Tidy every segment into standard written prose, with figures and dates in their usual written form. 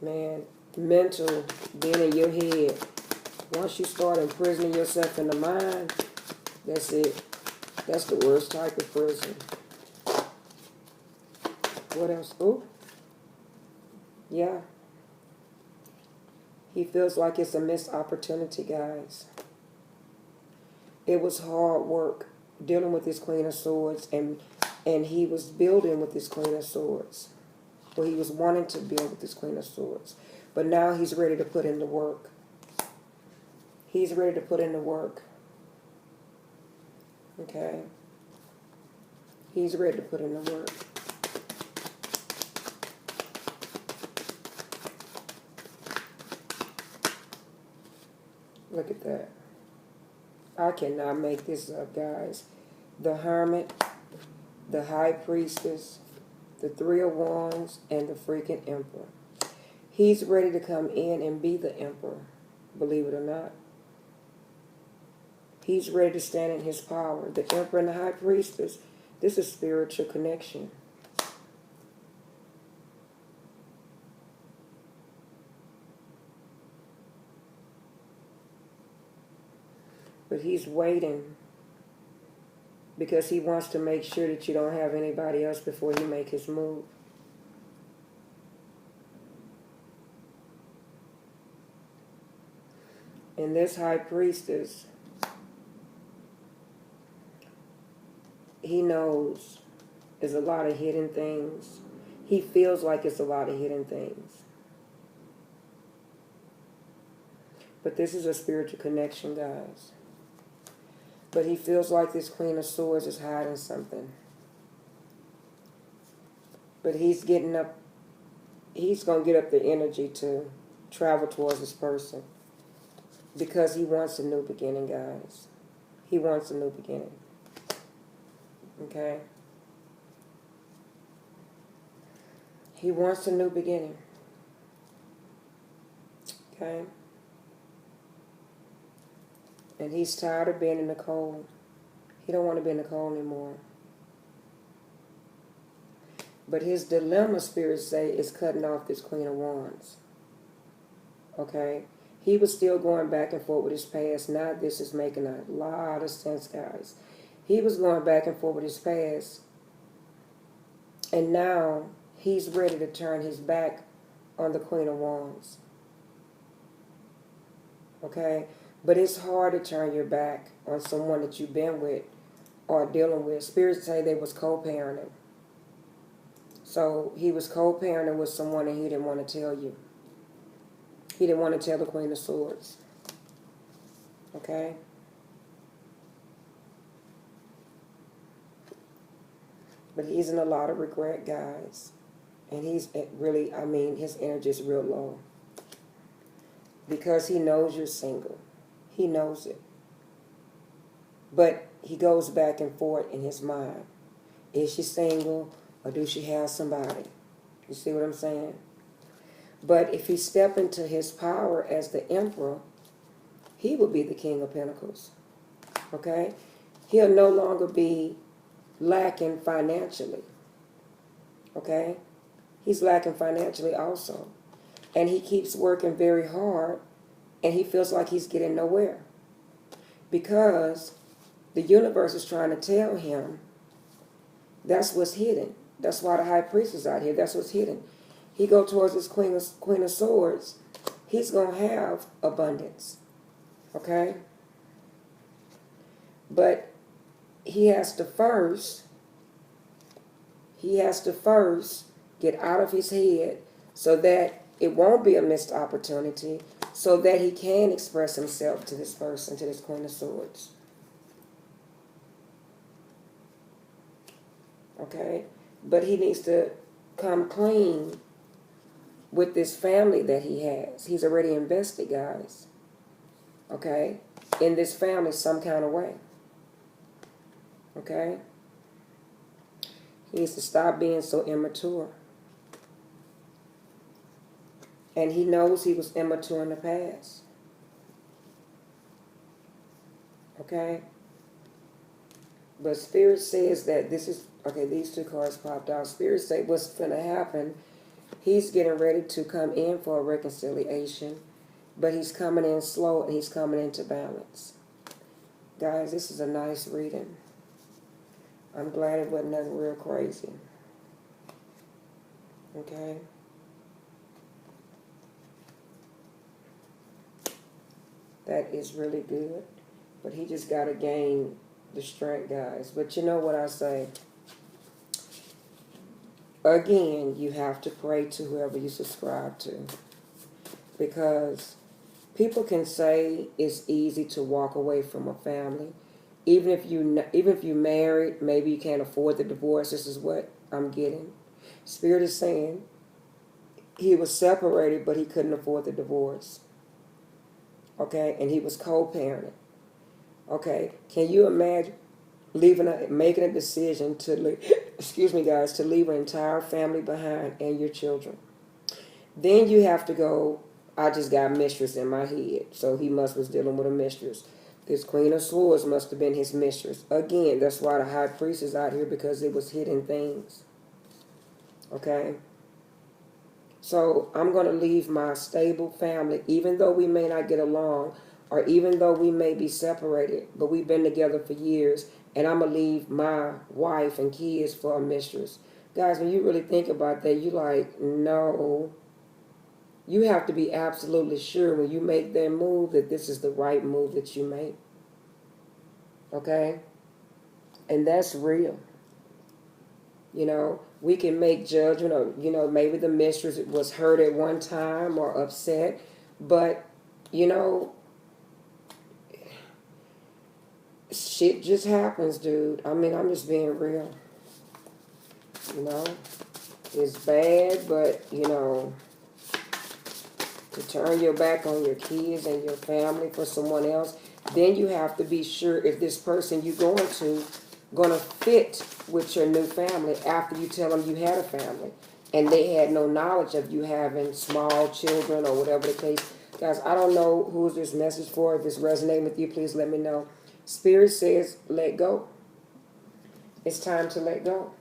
Man, mental, being in your head. Once you start imprisoning yourself in the mind, that's it. That's the worst type of prison. What else? Oh, yeah. He feels like it's a missed opportunity, guys. It was hard work dealing with this Queen of Swords, and he was building with this Queen of Swords. Well, he was wanting to build with this Queen of Swords. But now he's ready to put in the work. He's ready to put in the work. Okay? He's ready to put in the work. Look at that. I cannot make this up, guys. The Hermit, the High Priestess, the Three of Wands, and the freaking Emperor. He's ready to come in and be the Emperor, believe it or not. He's ready to stand in his power. The Emperor and the High Priestess, this is spiritual connection. But he's waiting because he wants to make sure that you don't have anybody else before he make his move. And this High Priestess, he knows there's a lot of hidden things. He feels like it's a lot of hidden things. But this is a spiritual connection, guys. But he feels like this Queen of Swords is hiding something. But he's going to get up the energy to travel towards this person. Because he wants a new beginning, guys. He wants a new beginning. Okay? He wants a new beginning. Okay? And he's tired of being in the cold. He don't want to be in the cold anymore. But his dilemma, spirits say, is cutting off this Queen of Wands. Okay? He was still going back and forth with his past. Now this is making a lot of sense, guys. He was going back and forth with his past. And now he's ready to turn his back on the Queen of Wands. Okay? But it's hard to turn your back on someone that you've been with or dealing with. Spirits say they was co-parenting. So he was co-parenting with someone and he didn't want to tell you. He didn't want to tell the Queen of Swords. Okay? But he's in a lot of regret, guys. And he's really, his energy is real low. Because he knows you're single. He knows it. But he goes back and forth in his mind. Is she single or do she have somebody? You see what I'm saying? But if he step into his power as the Emperor, he will be the King of Pentacles. Okay? He'll no longer be lacking financially. Okay? He's lacking financially also. And he keeps working very hard and he feels like he's getting nowhere. Because the universe is trying to tell him that's what's hidden. That's why the High Priest is out here. That's what's hidden. He go towards this Queen of Swords. He's going to have abundance. Okay? But he has to first get out of his head so that it won't be a missed opportunity, so that he can express himself to this person, to this Queen of Swords. Okay? But he needs to come clean with this family that he has. He's already invested, guys. Okay? In this family some kind of way. Okay? He needs to stop being so immature. And he knows he was immature in the past. Okay? But Spirit says that this is, okay, these two cards popped out. Spirit say what's going to happen, He's getting ready to come in for a reconciliation, but he's coming in slow and he's coming into balance. Guys, this is a nice reading. I'm glad it wasn't nothing real crazy. Okay? That is really good. But he just got to gain the strength, guys. But you know what I say? Again, you have to pray to whoever you subscribe to. Because people can say it's easy to walk away from a family. Even if you married, maybe you can't afford the divorce. This is what I'm getting. Spirit is saying he was separated, but he couldn't afford the divorce. Okay, and he was co-parenting. Okay, can you imagine making a decision to leave, excuse me, guys, to leave an entire family behind and your children? Then you have to go. I just got mistress in my head, so he was dealing with a mistress. This Queen of Swords must have been his mistress. Again, that's why the high priest is out here, because it was hidden things. Okay? So I'm going to leave my stable family, even though we may not get along, or even though we may be separated, but we've been together for years, and I'm going to leave my wife and kids for a mistress. Guys, when you really think about that, you're like, no. You have to be absolutely sure when you make that move that this is the right move that you make. Okay? And that's real. You know, we can make judgment of, maybe the mistress was hurt at one time or upset. But, shit just happens, dude. I mean, I'm just being real. It's bad, but, to turn your back on your kids and your family for someone else, then you have to be sure if this person you're going to fit with your new family after you tell them you had a family and they had no knowledge of you having small children or whatever the case. Guys, I don't know who's this message for. If it's resonating with you, please let me know. Spirit says, let go. It's time to let go.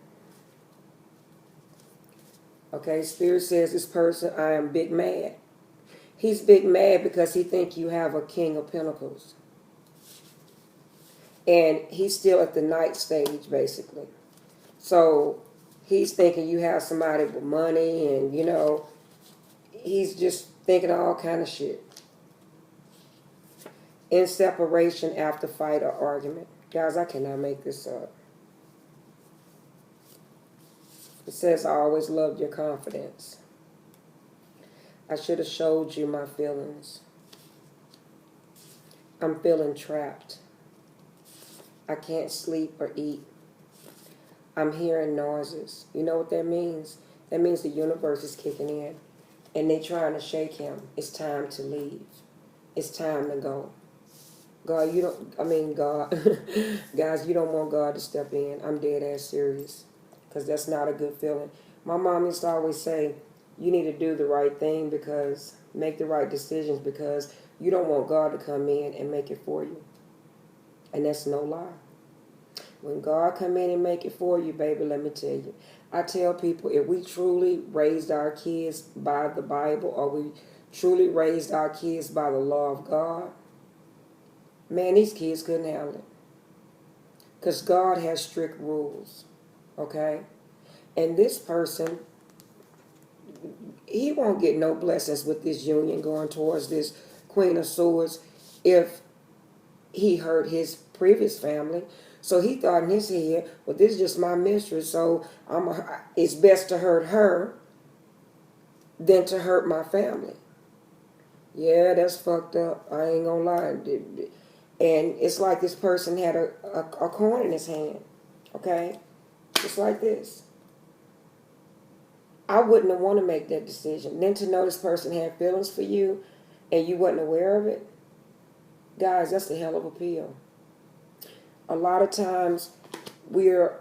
Okay, Spirit says this person, I am big mad. He's big mad because he think you have a King of Pentacles. And he's still at the night stage, basically. So he's thinking you have somebody with money and, he's just thinking all kind of shit. In separation after fight or argument. Guys, I cannot make this up. It says, I always loved your confidence. I should have showed you my feelings. I'm feeling trapped. I can't sleep or eat. I'm hearing noises. You know what that means? That means the universe is kicking in. And they're trying to shake him. It's time to leave. It's time to go. God, God. Guys, you don't want God to step in. I'm dead ass serious. Because that's not a good feeling. My mom used to always say, you need to do the right thing, make the right decisions, because you don't want God to come in and make it for you. And that's no lie. When God come in and make it for you, baby, let me tell you. I tell people, if we truly raised our kids by the Bible, or we truly raised our kids by the law of God, man, these kids couldn't handle it. Because God has strict rules. Okay? And this person, he won't get no blessings with this union going towards this Queen of Swords if he hurt his previous family. So he thought in his head, well, this is just my mistress, so it's best to hurt her than to hurt my family. Yeah, that's fucked up. I ain't gonna lie. And it's like this person had a coin in his hand. Okay? Just like this. I wouldn't have want to make that decision. Then to know this person had feelings for you and you wasn't aware of it. Guys, that's a hell of a pill. A lot of times we're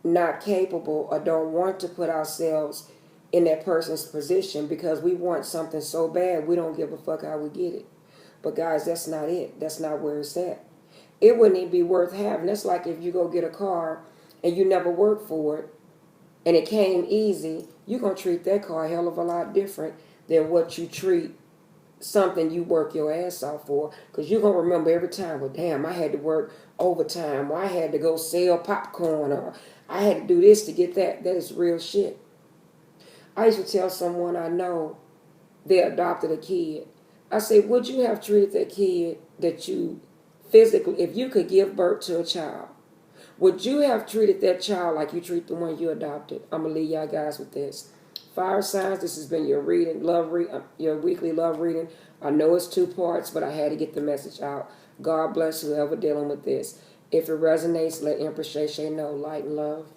not capable or don't want to put ourselves in that person's position because we want something so bad we don't give a fuck how we get it. But guys, that's not it. That's not where it's at. It wouldn't even be worth having. That's like if you go get a car and you never worked for it and it came easy you're going to treat that car a hell of a lot different than what you treat something you work your ass off for. Because you're going to remember every time, well, damn, I had to work overtime, or I had to go sell popcorn, or I had to do this to get that. That is real shit. I used to tell someone I know, they adopted a kid. I said, would you have treated that kid that you physically, if you could give birth to a child, would you have treated that child like you treat the one you adopted? I'm going to leave y'all guys with this. Fire signs, this has been your reading, your weekly love reading. I know it's 2 parts, but I had to get the message out. God bless whoever dealing with this. If it resonates, let Empress Shay Shay know. Light and love.